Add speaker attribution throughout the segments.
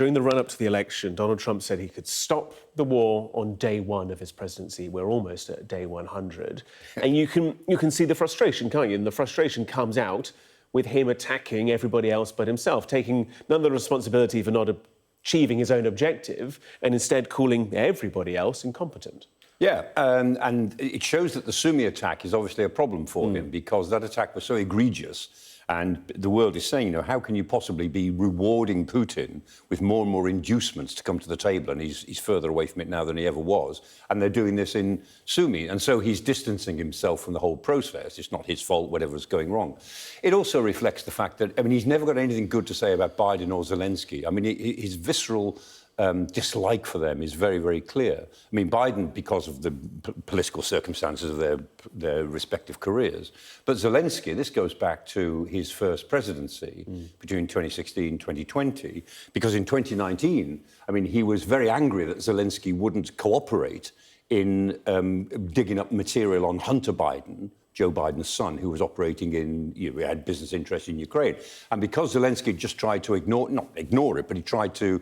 Speaker 1: During the run-up to the election, Donald Trump said he could stop the war on day one of his presidency. We're almost at day 100. And you can see the frustration, can't you? And the frustration comes out with him attacking everybody else but himself, taking none of the responsibility for not achieving his own objective and instead calling everybody else incompetent.
Speaker 2: Yeah, and it shows that the Sumy attack is obviously a problem for him, because that attack was so egregious. And the world is saying, how can you possibly be rewarding Putin with more and more inducements to come to the table? And he's further away from it now than he ever was. And they're doing this in Sumy. And so he's distancing himself from the whole process. It's not his fault, whatever's going wrong. It also reflects the fact that, he's never got anything good to say about Biden or Zelenskyy. His visceral dislike for them is very, very clear. Biden, because of the political circumstances of their respective careers. But Zelenskyy, this goes back to his first presidency between 2016 and 2020, because in 2019, he was very angry that Zelenskyy wouldn't cooperate in digging up material on Hunter Biden, Joe Biden's son, who was operating had business interests in Ukraine. And because Zelenskyy just tried to not ignore it, but he tried to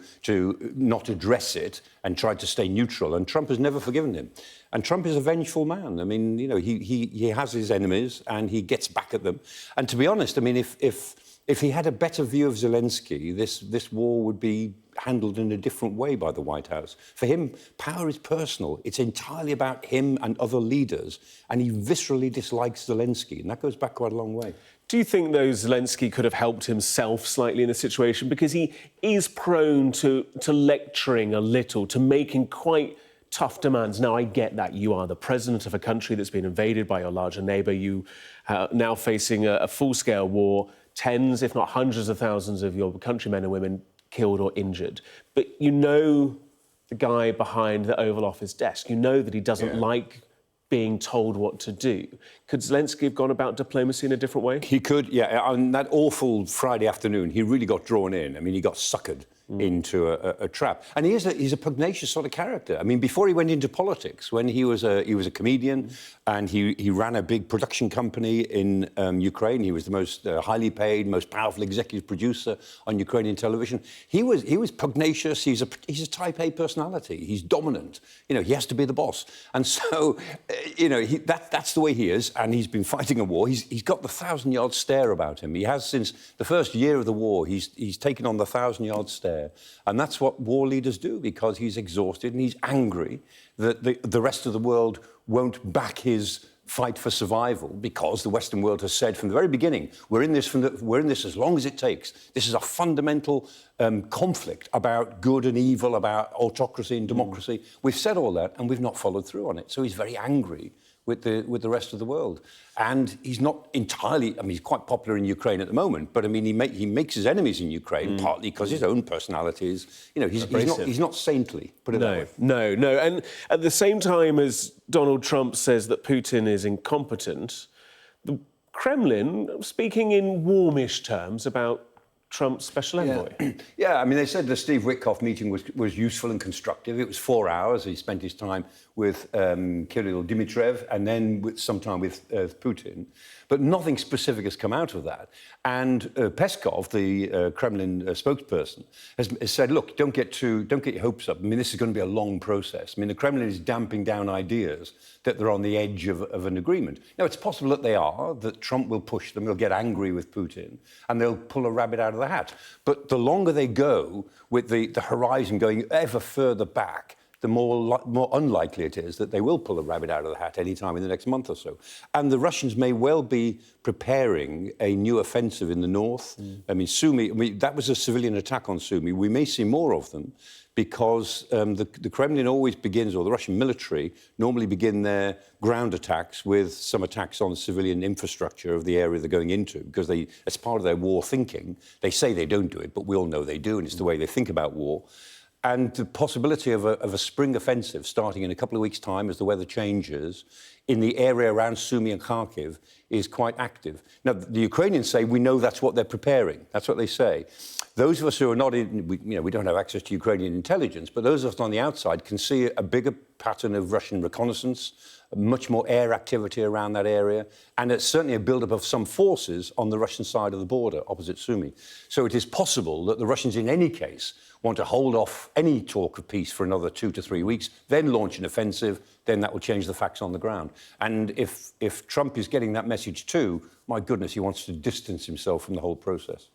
Speaker 2: not address it and tried to stay neutral. And Trump has never forgiven him. And Trump is a vengeful man. He has his enemies and he gets back at them. And to be honest, if he had a better view of Zelenskyy, this war would be handled in a different way by the White House. For him, power is personal. It's entirely about him and other leaders, and he viscerally dislikes Zelenskyy, and that goes back quite a long way.
Speaker 1: Do you think, though, Zelenskyy could have helped himself slightly in the situation? Because he is prone to lecturing a little, to making quite tough demands. Now, I get that. You are the president of a country that's been invaded by your larger neighbour. You are now facing a full-scale war, tens, if not hundreds of thousands of your countrymen and women killed or injured. But you know the guy behind the Oval Office desk. You know that he doesn't like being told what to do. Could Zelenskyy have gone about diplomacy in a different way?
Speaker 2: He could, yeah. On that awful Friday afternoon, he really got drawn in. He got suckered into a trap. And he's a pugnacious sort of character. Before he went into politics, when he was a comedian and he ran a big production company in Ukraine, he was the most highly paid, most powerful executive producer on Ukrainian television. He was pugnacious. He's a type A personality. He's dominant. He has to be the boss. And so, that's the way he is. And he's been fighting a war. He's got the 1,000-yard stare about him. He has since the first year of the war. He's taken on the 1,000-yard stare. And that's what war leaders do, because he's exhausted and he's angry that the rest of the world won't back his fight for survival, because the Western world has said from the very beginning, we're in this as long as it takes. This is a fundamental conflict about good and evil, about autocracy and democracy. We've said all that and we've not followed through on it. So he's very angry with the rest of the world. And he's not entirely, he's quite popular in Ukraine at the moment, but he makes his enemies in Ukraine, partly because his own personality is, he's not saintly, put it that way.
Speaker 1: No. And at the same time as Donald Trump says that Putin is incompetent, the Kremlin speaking in warmish terms about Trump's special envoy.
Speaker 2: Yeah, they said the Steve Witkoff meeting was useful and constructive. It was 4 hours. He spent his time with Kirill Dmitriev and then some time with Putin. But nothing specific has come out of that. And Peskov, the Kremlin spokesperson, has said, look, don't get your hopes up. This is going to be a long process. The Kremlin is damping down ideas that they're on the edge of an agreement. Now, it's possible that they are, that Trump will push them, he'll get angry with Putin, and they'll pull a rabbit out of the hat. But the longer they go with the horizon going ever further back, the more unlikely it is that they will pull a rabbit out of the hat any time in the next month or so. And the Russians may well be preparing a new offensive in the north. Sumy, that was a civilian attack on Sumy. We may see more of them, because the Kremlin always begins, or the Russian military normally begin their ground attacks with some attacks on civilian infrastructure of the area they're going into, because as part of their war thinking, they say they don't do it, but we all know they do, and it's the way they think about war. And the possibility of a spring offensive starting in a couple of weeks' time as the weather changes in the area around Sumy and Kharkiv is quite active. Now, the Ukrainians say we know that's what they're preparing. That's what they say. Those of us who are not in, we don't have access to Ukrainian intelligence, but those of us on the outside can see a bigger pattern of Russian reconnaissance, much more air activity around that area, and it's certainly a build-up of some forces on the Russian side of the border, opposite Sumy. So it is possible that the Russians, in any case, want to hold off any talk of peace for another 2 to 3 weeks, then launch an offensive, then that will change the facts on the ground. And if Trump is getting that message too, my goodness, he wants to distance himself from the whole process.